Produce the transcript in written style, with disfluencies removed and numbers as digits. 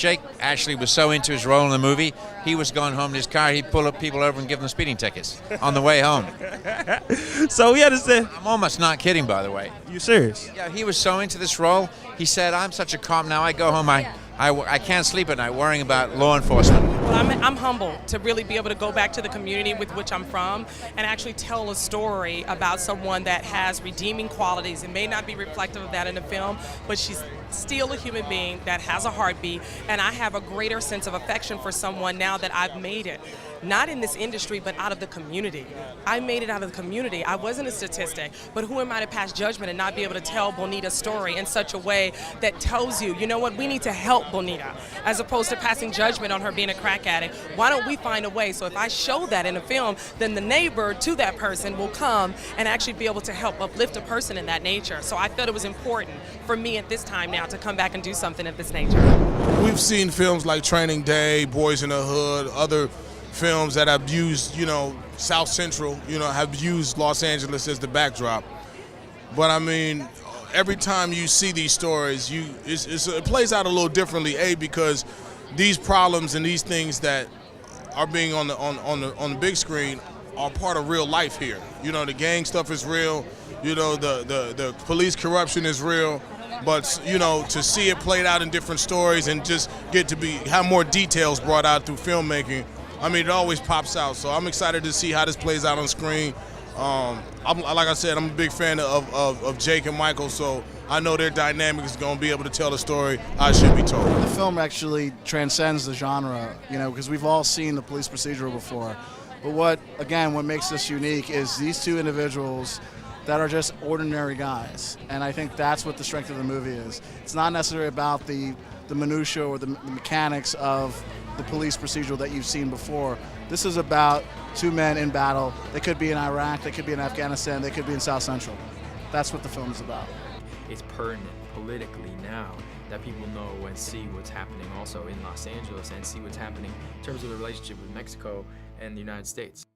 Jake actually was so into his role in the movie, he was going home in his car, he'd pull up people over and give them speeding tickets on the way home. So we had to say, I'm almost not kidding, by the way. you serious? Yeah, he was so into this role, he said, I'm such a cop now, I go home, I can't sleep at night worrying about law enforcement. Well, I'm humbled to really be able to go back to the community with which I'm from and actually tell a story about someone that has redeeming qualities. It may not be reflective of that in the film, but she's still a human being that has a heartbeat, and I have a greater sense of affection for someone now that I've made it. Not in this industry, but out of the community. I made it out of the community. I wasn't a statistic, but who am I to pass judgment and not be able to tell Bonita's story in such a way that tells you, you know what, we need to help Bonita, as opposed to passing judgment on her being a crack addict. Why don't we find a way? So if I show that in a film, then the neighbor to that person will come and actually be able to help uplift a person in that nature. So I felt it was important for me at this time now to come back and do something of this nature. We've seen films like Training Day, Boys in the Hood, other films that have used, South Central, have used Los Angeles as the backdrop. But I mean, every time you see these stories, it plays out a little differently. Because these problems and these things that are being on the big screen are part of real life here. The gang stuff is real. The police corruption is real. But to see it played out in different stories and just get to have more details brought out through filmmaking, I mean, it always pops out. So I'm excited to see how this plays out on screen. Like I said, I'm a big fan of Jake and Michael, so I know their dynamic is going to be able to tell the story how it should be told. The film actually transcends the genre, because we've all seen the police procedural before. But what makes this unique is these two individuals that are just ordinary guys. And I think that's what the strength of the movie is. It's not necessarily about the minutiae or the mechanics of the police procedural that you've seen before. This is about two men in battle. They could be in Iraq, they could be in Afghanistan, they could be in South Central. That's what the film is about. It's pertinent politically now that people know and see what's happening also in Los Angeles and see what's happening in terms of the relationship with Mexico and the United States.